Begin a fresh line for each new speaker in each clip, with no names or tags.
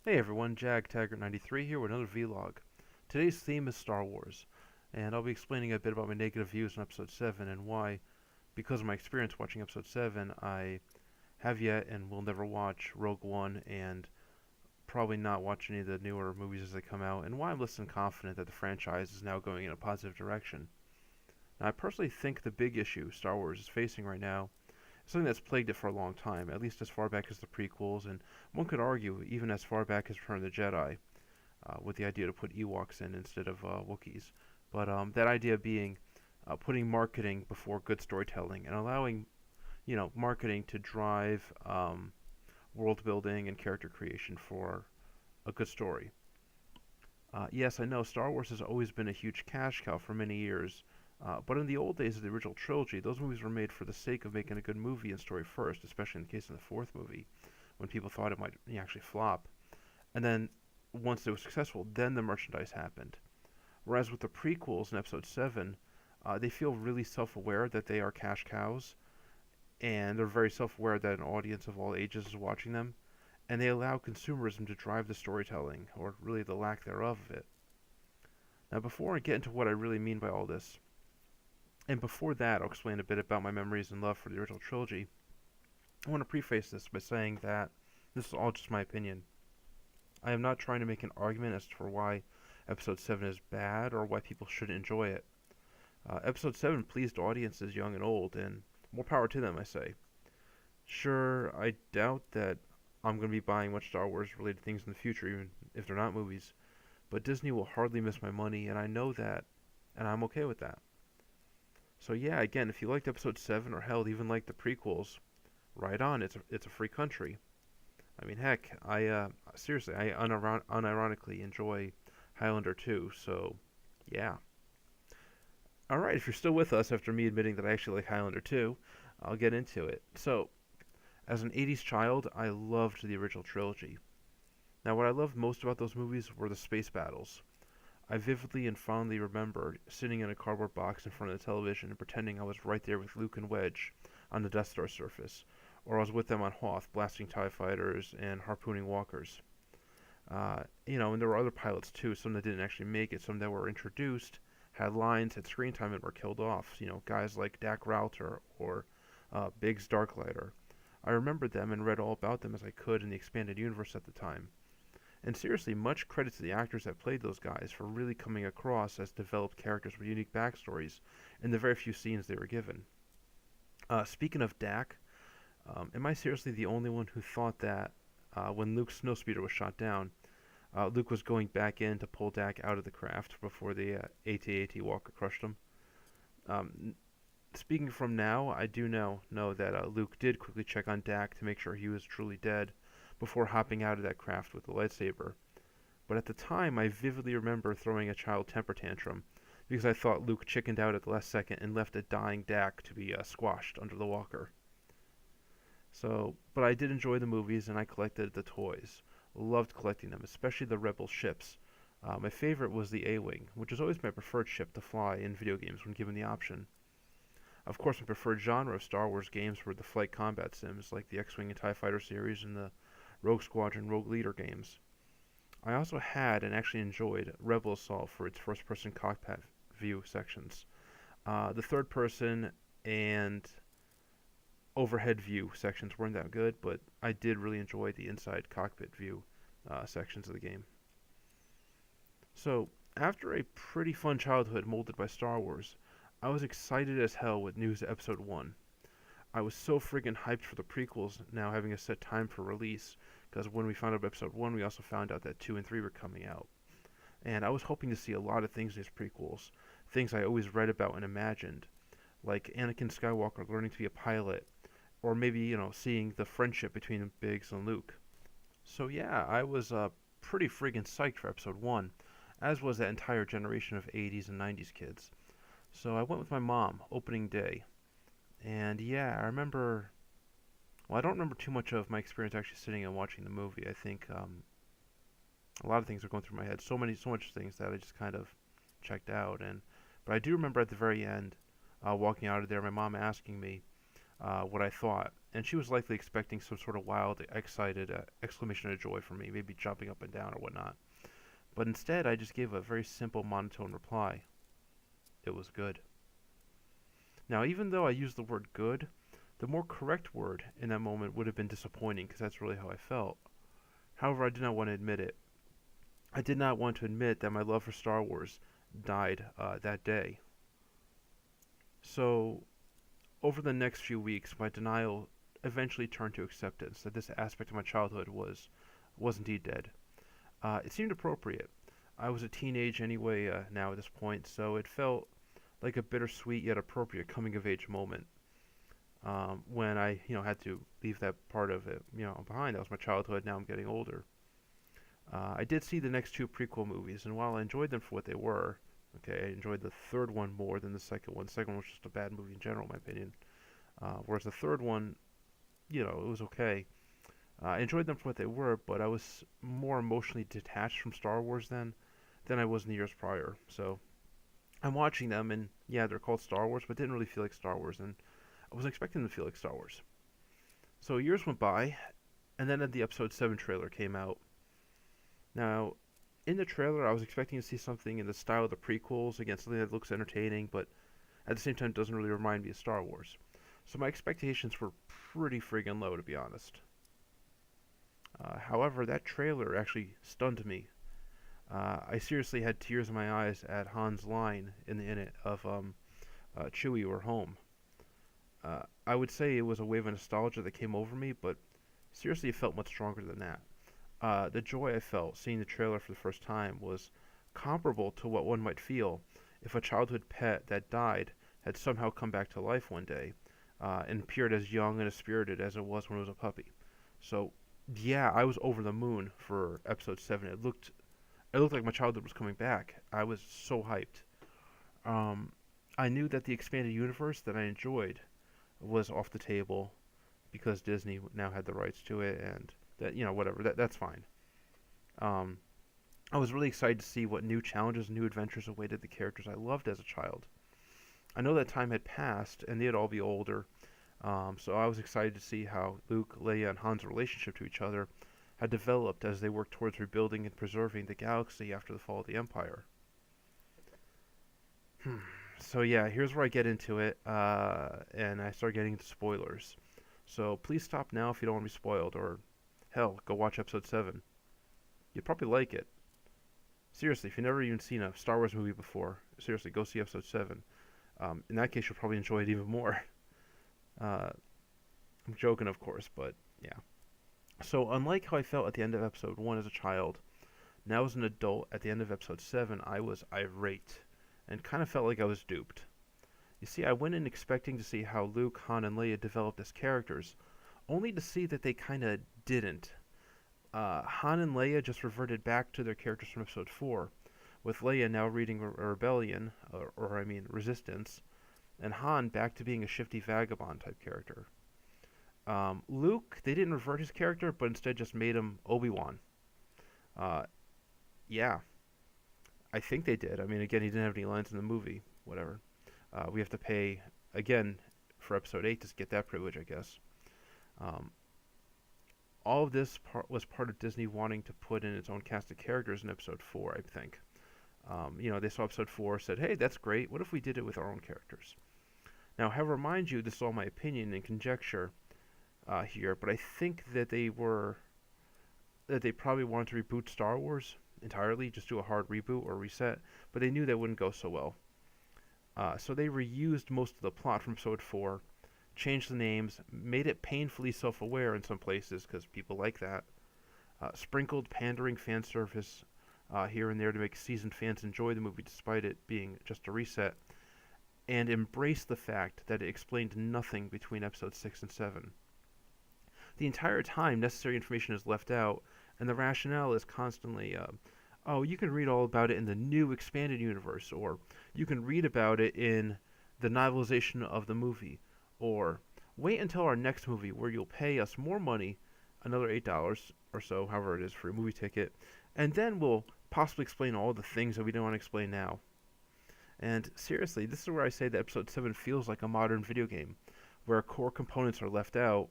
Hey everyone, Taggart 93 here with another vlog. Today's theme is Star Wars, and I'll be explaining a bit about my negative views on Episode 7 and why, because of my experience watching Episode 7, I have yet and will never watch Rogue One and probably not watch any of the newer movies as they come out, and why I'm less than confident that the franchise is now going in a positive direction. Now, I personally think the big issue Star Wars is facing right now something that's plagued it for a long time, at least as far back as the prequels, and one could argue even as far back as Return of the Jedi, with the idea to put Ewoks in instead of Wookiees. But that idea being putting marketing before good storytelling and allowing marketing to drive world building and character creation for a good story. Yes, I know Star Wars has always been a huge cash cow for many years, but in the old days of the original trilogy, those movies were made for the sake of making a good movie and story first, especially in the case of the fourth movie, when people thought it might actually flop. And then once it was successful, then the merchandise happened. Whereas with the prequels in Episode 7, they feel really self-aware that they are cash cows, and they're very self-aware that an audience of all ages is watching them, and they allow consumerism to drive the storytelling, or really the lack thereof of it. Now, before I get into what I really mean by all this, and before that I'll explain a bit about my memories and love for the original trilogy, I want to preface this by saying that this is all just my opinion. I am not trying to make an argument as to why Episode 7 is bad or why people shouldn't enjoy it. Episode 7 pleased audiences young and old, and more power to them, I say. Sure, I doubt that I'm going to be buying much Star Wars related things in the future, even if they're not movies, but Disney will hardly miss my money, and I know that, and I'm okay with that. So yeah, again, if you liked Episode 7 or hell, even like the prequels, right on, it's a free country. I mean, heck, I seriously, I unironically enjoy Highlander 2, so yeah. All right, if you're still with us after me admitting that I actually like Highlander 2, I'll get into it. So, as an 80s child, I loved the original trilogy. Now, what I loved most about those movies were the space battles. I vividly and fondly remember sitting in a cardboard box in front of the television and pretending I was right there with Luke and Wedge on the Death Star surface, or I was with them on Hoth, blasting TIE fighters and harpooning walkers. And there were other pilots too, some that didn't actually make it, some that were introduced, had lines, had screen time, and were killed off. Guys like Dak Rauter or Biggs Darklighter. I remembered them and read all about them as I could in the expanded universe at the time. And seriously, much credit to the actors that played those guys for really coming across as developed characters with unique backstories in the very few scenes they were given. Speaking of Dak, am I seriously the only one who thought that when Luke's snowspeeder was shot down, Luke was going back in to pull Dak out of the craft before the AT-AT walker crushed him? Um, Speaking from now, I do know that Luke did quickly check on Dak to make sure he was truly dead before hopping out of that craft with the lightsaber. But at the time, I vividly remember throwing a child temper tantrum because I thought Luke chickened out at the last second and left a dying Dak to be squashed under the walker. But I did enjoy the movies and I collected the toys. Loved collecting them, especially the Rebel ships. My favorite was the A-Wing, which is always my preferred ship to fly in video games when given the option. Of course, my preferred genre of Star Wars games were the flight combat sims, like the X-Wing and TIE Fighter series and the Rogue Squadron Rogue Leader games. I also had and actually enjoyed Rebel Assault for its first-person cockpit view sections. The third-person and overhead view sections weren't that good, but I did really enjoy the inside cockpit view sections of the game. So, after a pretty fun childhood molded by Star Wars, I was excited as hell with news of Episode 1. I was so friggin' hyped for the prequels now having a set time for release, because when we found out about Episode 1, we also found out that 2 and 3 were coming out. And I was hoping to see a lot of things in these prequels, things I always read about and imagined, like Anakin Skywalker learning to be a pilot, or maybe, seeing the friendship between Biggs and Luke. So yeah, I was pretty friggin' psyched for Episode 1, as was that entire generation of 80s and 90s kids. So I went with my mom, opening day. And yeah, I remember. Well, I don't remember too much of my experience actually sitting and watching the movie. I think a lot of things were going through my head. So much things that I just kind of checked out. But I do remember at the very end, walking out of there, my mom asking me what I thought, and she was likely expecting some sort of wild, excited exclamation of joy from me, maybe jumping up and down or whatnot. But instead, I just gave a very simple, monotone reply. It was good. Now, even though I used the word good, the more correct word in that moment would have been disappointing, because that's really how I felt. However, I did not want to admit it. I did not want to admit that my love for Star Wars died that day. So, over the next few weeks, my denial eventually turned to acceptance that this aspect of my childhood was indeed dead. It seemed appropriate. I was a teenage anyway now at this point, so it felt like a bittersweet yet appropriate coming of age moment. When I, had to leave that part of it, behind. That was my childhood. Now I'm getting older. I did see the next two prequel movies, and while I enjoyed them for what they were, okay, I enjoyed the third one more than the second one. The second one was just a bad movie in general, in my opinion. Whereas the third one, it was okay. I enjoyed them for what they were, but I was more emotionally detached from Star Wars then than I was in the years prior. So I'm watching them, and yeah, they're called Star Wars, but didn't really feel like Star Wars, and I was expecting them to feel like Star Wars. So years went by, and then the Episode 7 trailer came out. Now, in the trailer, I was expecting to see something in the style of the prequels, again, something that looks entertaining, but at the same time doesn't really remind me of Star Wars. So my expectations were pretty friggin' low, to be honest. However, that trailer actually stunned me. I seriously had tears in my eyes at Han's line in it of Chewie, we're home. I would say it was a wave of nostalgia that came over me, but seriously, it felt much stronger than that. The joy I felt seeing the trailer for the first time was comparable to what one might feel if a childhood pet that died had somehow come back to life one day and appeared as young and as spirited as it was when it was a puppy. So, yeah, I was over the moon for Episode 7. It looked like my childhood was coming back. I was so hyped. I knew that the expanded universe that I enjoyed was off the table because Disney now had the rights to it, and that whatever, that's fine. I was really excited to see what new challenges, new adventures awaited the characters I loved as a child. I know that time had passed and they'd all be older, so I was excited to see how Luke, Leia, and Han's relationship to each other had developed as they worked towards rebuilding and preserving the galaxy after the fall of the Empire. So yeah, here's where I get into it, and I start getting into spoilers. So please stop now if you don't want to be spoiled, or hell, go watch Episode 7. You'd probably like it. Seriously, if you've never even seen a Star Wars movie before, seriously, go see Episode 7. In that case, you'll probably enjoy it even more. I'm joking, of course, but yeah. So, unlike how I felt at the end of Episode 1 as a child, now as an adult, at the end of Episode 7, I was irate, and kind of felt like I was duped. You see, I went in expecting to see how Luke, Han, and Leia developed as characters, only to see that they kind of didn't. Han and Leia just reverted back to their characters from Episode 4, with Leia now reading Rebellion, or I mean Resistance, and Han back to being a shifty vagabond type character. Luke, they didn't revert his character, but instead just made him Obi-Wan. Yeah, I think they did. I mean, again, he didn't have any lines in the movie. Whatever. We have to pay, again, for Episode 8 to get that privilege, I guess. All of this was part of Disney wanting to put in its own cast of characters in Episode 4, I think. They saw Episode 4, said, hey, that's great. What if we did it with our own characters? Now, however, mind you, this is all my opinion and conjecture here, but I think that they probably wanted to reboot Star Wars entirely, just do a hard reboot or reset, but they knew that wouldn't go so well. So they reused most of the plot from Episode 4, changed the names, made it painfully self-aware in some places because people like that, sprinkled pandering fan service here and there to make seasoned fans enjoy the movie despite it being just a reset, and embraced the fact that it explained nothing between Episodes 6 and 7. The entire time, necessary information is left out, and the rationale is constantly, oh, you can read all about it in the new expanded universe, or you can read about it in the novelization of the movie, or wait until our next movie where you'll pay us more money, another $8 or so, however it is for a movie ticket, and then we'll possibly explain all the things that we don't want to explain now. And seriously, this is where I say that Episode 7 feels like a modern video game, where core components are left out,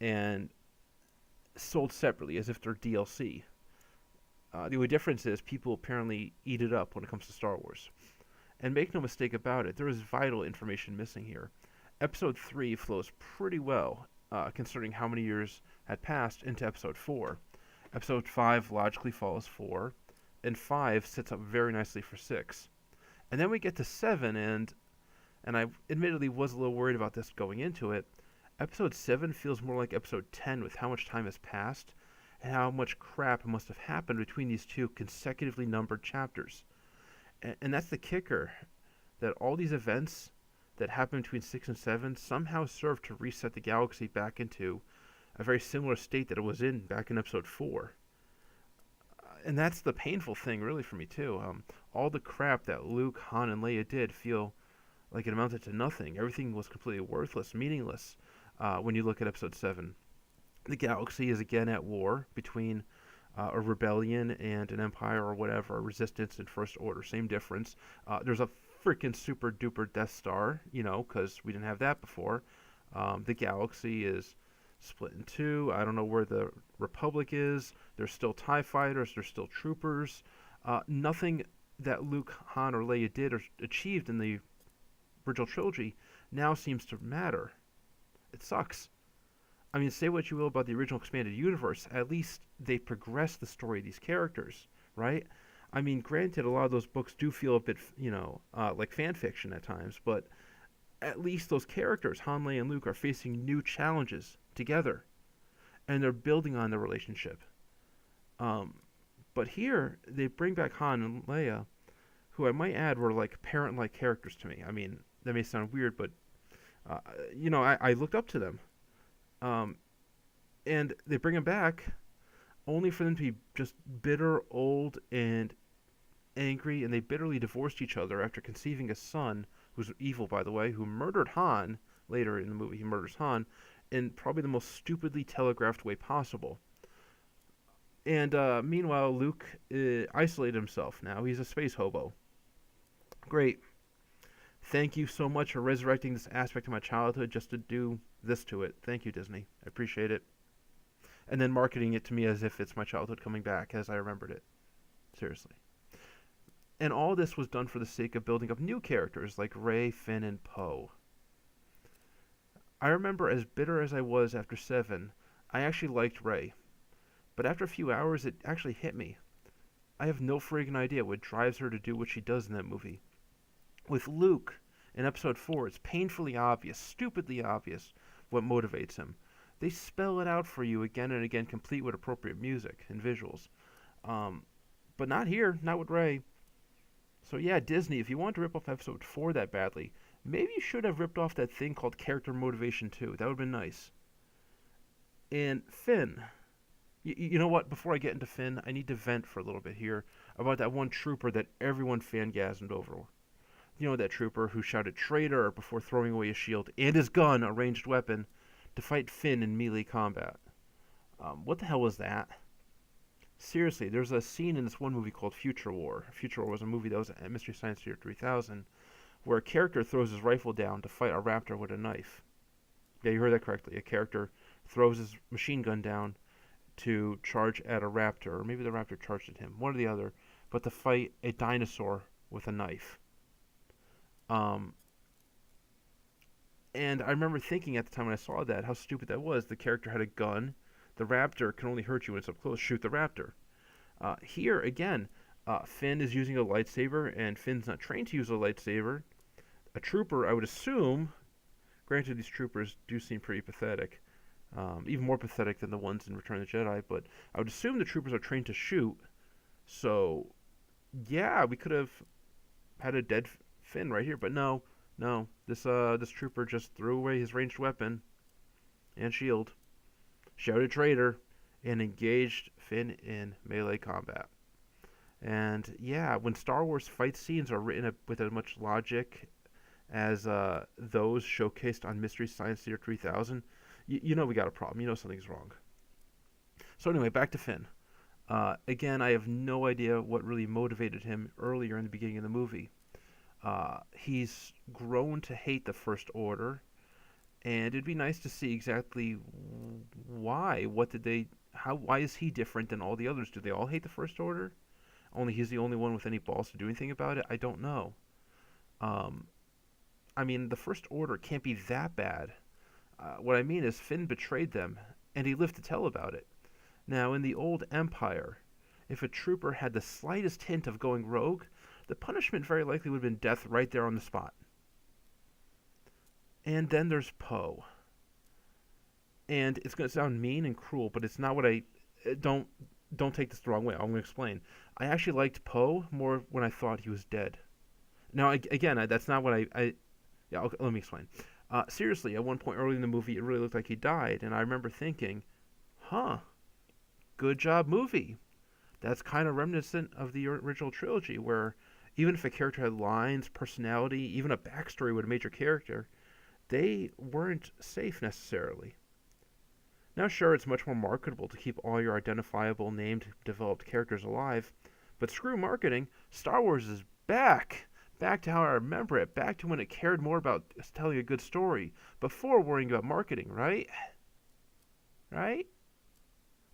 and sold separately as if they're DLC. The only difference is people apparently eat it up when it comes to Star Wars. And make no mistake about it, there is vital information missing here. Episode 3 flows pretty well, considering how many years had passed, into Episode 4. Episode 5 logically follows 4, and 5 sets up very nicely for 6. And then we get to 7, and I admittedly was a little worried about this going into it. Episode 7 feels more like Episode 10 with how much time has passed and how much crap must have happened between these two consecutively numbered chapters. And that's the kicker, that all these events that happen between 6 and 7 somehow serve to reset the galaxy back into a very similar state that it was in back in Episode 4. And that's the painful thing, really, for me, too. All the crap that Luke, Han, and Leia did feel like it amounted to nothing. Everything was completely worthless, meaningless, when you look at Episode 7. The galaxy is again at war between a rebellion and an empire or whatever, a resistance and First Order. Same difference. There's a freaking super duper Death Star, because we didn't have that before. The galaxy is split in two. I don't know where the Republic is. There's still TIE fighters. There's still troopers. Nothing that Luke, Han, or Leia did or achieved in the original trilogy now seems to matter. It sucks. I mean, say what you will about the original expanded universe, at least they progressed the story of these characters, right? I mean, granted, a lot of those books do feel a bit, like fan fiction at times, but at least those characters, Han, Leia, and Luke, are facing new challenges together, and they're building on their relationship. But here, they bring back Han and Leia, who I might add were like parent-like characters to me. I mean, that may sound weird, but, I looked up to them. And they bring him back only for them to be just bitter, old, and angry, and they bitterly divorced each other after conceiving a son, who's evil, by the way, who murdered Han. Later in the movie, he murders Han in probably the most stupidly telegraphed way possible. And meanwhile, Luke isolated himself now. He's a space hobo. Great. Thank you so much for resurrecting this aspect of my childhood just to do this to it. Thank you, Disney. I appreciate it. And then marketing it to me as if it's my childhood coming back as I remembered it. Seriously. And all this was done for the sake of building up new characters like Rey, Finn, and Poe. I remember, as bitter as I was after 7, I actually liked Rey. But after a few hours, it actually hit me. I have no friggin' idea what drives her to do what she does in that movie. With Luke, in Episode 4, it's painfully obvious, stupidly obvious, what motivates him. They spell it out for you again and again, complete with appropriate music and visuals. But not here, not with Rey. So yeah, Disney, if you want to rip off Episode 4 that badly, maybe you should have ripped off that thing called character motivation too. That would have been nice. And Finn. You know what? Before I get into Finn, I need to vent for a little bit here about that one trooper that everyone fangasmed over. You know, that trooper who shouted traitor before throwing away his shield and his gun, a ranged weapon, to fight Finn in melee combat. What the hell was that? Seriously, there's a scene in this one movie called Future War. Future War was a movie that was at Mystery Science Theater 3000, where a character throws his rifle down to fight a raptor with a knife. Yeah, you heard that correctly. A character throws his machine gun down to charge at a raptor, or maybe the raptor charged at him, one or the other, but to fight a dinosaur with a knife. And I remember thinking at the time when I saw that, how stupid that was. The character had a gun. The raptor can only hurt you when it's up close. Shoot the raptor. Here, again, Finn is using a lightsaber, and Finn's not trained to use a lightsaber. A trooper, I would assume, granted these troopers do seem pretty pathetic, even more pathetic than the ones in Return of the Jedi, but I would assume the troopers are trained to shoot. So, yeah, we could have had a dead Finn right here, but no, this trooper just threw away his ranged weapon and shield, shouted traitor, and engaged Finn in melee combat. And yeah, when Star Wars fight scenes are written with as much logic as those showcased on Mystery Science Theater 3000, you know we got a problem. You know something's wrong. So anyway, back to Finn. Again, I have no idea what really motivated him earlier in the beginning of the movie. He's grown to hate the First Order, and it'd be nice to see exactly why? What did they? How? Why is he different than all the others? Do they all hate the First Order? Only he's the only one with any balls to do anything about it? I don't know. Um, I mean, the First Order can't be that bad. What I mean is Finn betrayed them, and he lived to tell about it. Now, in the old Empire, if a trooper had the slightest hint of going rogue, the punishment very likely would have been death right there on the spot. And then there's Poe. And it's going to sound mean and cruel, but it's not what I don't don't take this the wrong way. I'm going to explain. I actually liked Poe more when I thought he was dead. Now, again, that's not what I yeah, okay, let me explain. Seriously, at one point early in the movie, it really looked like he died, and I remember thinking, huh, good job, movie. That's kind of reminiscent of the original trilogy, where even if a character had lines, personality, even a backstory with a major character, they weren't safe necessarily. Now, sure, it's much more marketable to keep all your identifiable, named, developed characters alive, but screw marketing. Star Wars is back! Back to how I remember it, back to when it cared more about telling a good story, before worrying about marketing, right? Right?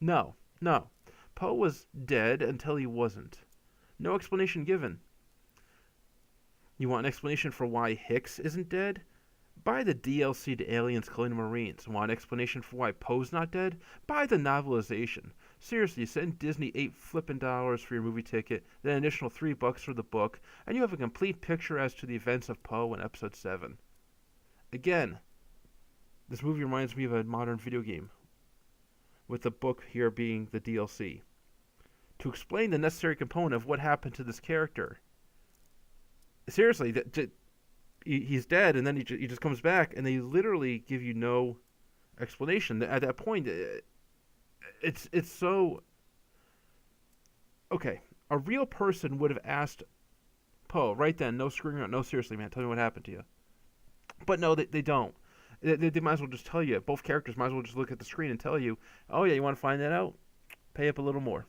No, no. Poe was dead until he wasn't. No explanation given. You want an explanation for why Hicks isn't dead? Buy the DLC to Aliens Killing the Marines. Want an explanation for why Poe's not dead? Buy the novelization. Seriously, send Disney $8 for your movie ticket, then an additional $3 for the book, and you have a complete picture as to the events of Poe in Episode 7. Again, this movie reminds me of a modern video game, with the book here being the DLC. To explain the necessary component of what happened to this character. Seriously, he's dead, and then he just comes back, and they literally give you no explanation. At that point, it's so... Okay, a real person would have asked Poe right then, no screwing around, no, seriously, man, tell me what happened to you. But no, they don't. They might as well just tell you. Both characters might as well just look at the screen and tell you, oh yeah, you want to find that out? Pay up a little more.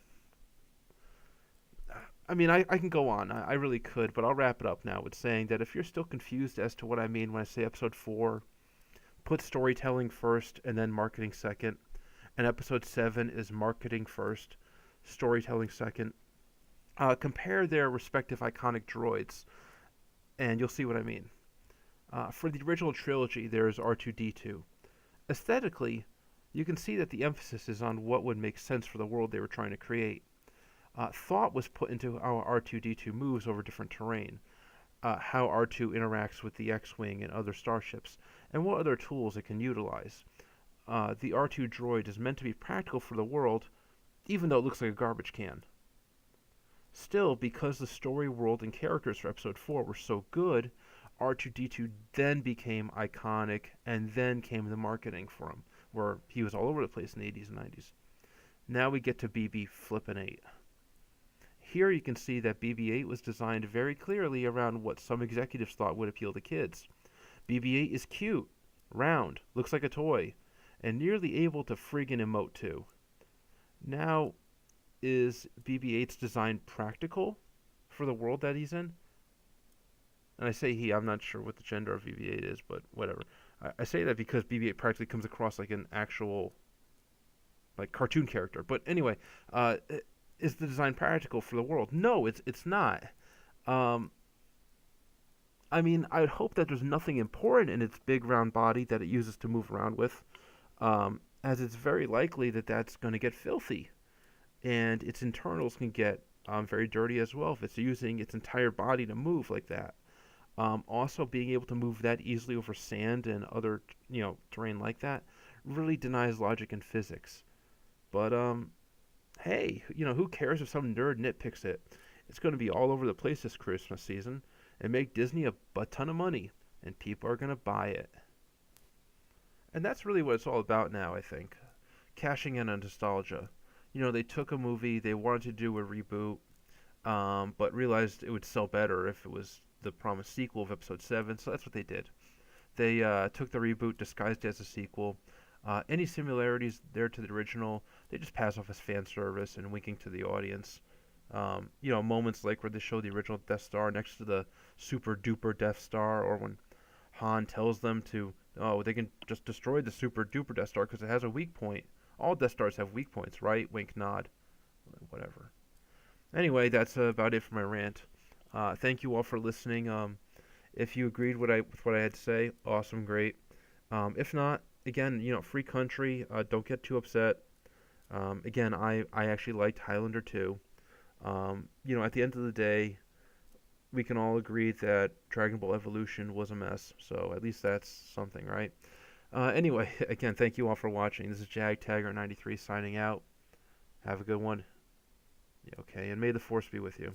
I mean, I can go on. I really could, but I'll wrap it up now with saying that if you're still confused as to what I mean when I say Episode 4, put storytelling first and then marketing second, and Episode 7 is marketing first, storytelling second. Compare their respective iconic droids, and you'll see what I mean. For the original trilogy, there's R2-D2. Aesthetically, you can see that the emphasis is on what would make sense for the world they were trying to create. Thought was put into how R2-D2 moves over different terrain, how R2 interacts with the X-Wing and other starships, and what other tools it can utilize. The R2 droid is meant to be practical for the world, even though it looks like a garbage can. Still, because the story, world, and characters for Episode 4 were so good, R2-D2 then became iconic, and then came the marketing for him, where he was all over the place in the 80s and 90s. Now we get to BB-8. Here you can see that BB-8 was designed very clearly around what some executives thought would appeal to kids. BB-8 is cute, round, looks like a toy, and nearly able to friggin' emote too. Now, is BB-8's design practical for the world that he's in? And I say he, I'm not sure what the gender of BB-8 is, but whatever. I say that because BB-8 practically comes across like an actual, like, cartoon character. But anyway, is the design practical for the world? No, it's not. I mean, I would hope that there's nothing important in its big round body that it uses to move around with, as it's very likely that that's going to get filthy, and its internals can get very dirty as well if it's using its entire body to move like that. Also, being able to move that easily over sand and other, terrain like that really denies logic and physics. But hey, who cares if some nerd nitpicks it? It's going to be all over the place this Christmas season and make Disney a butt ton of money, and people are going to buy it. And that's really what it's all about now, I think. Cashing in on nostalgia. They took a movie, they wanted to do a reboot, but realized it would sell better if it was the promised sequel of Episode 7, so that's what they did. They took the reboot, disguised it as a sequel. Any similarities there to the original, they just pass off as fan service and winking to the audience. Moments like where they show the original Death Star next to the super duper Death Star, or when Han tells them to Oh, they can just destroy the super duper Death Star because it has a weak point. All Death Stars have weak points, right? Wink, nod, whatever. Anyway, that's about it for my rant. Thank you all for listening. If you agreed with what I had to say, awesome, great. If not, again, free country. Don't get too upset. Again, I actually liked Highlander 2. At the end of the day, we can all agree that Dragon Ball Evolution was a mess. So at least that's something, right? Anyway, again, thank you all for watching. This is Taggart 93 signing out. Have a good one. Yeah, okay, and may the force be with you.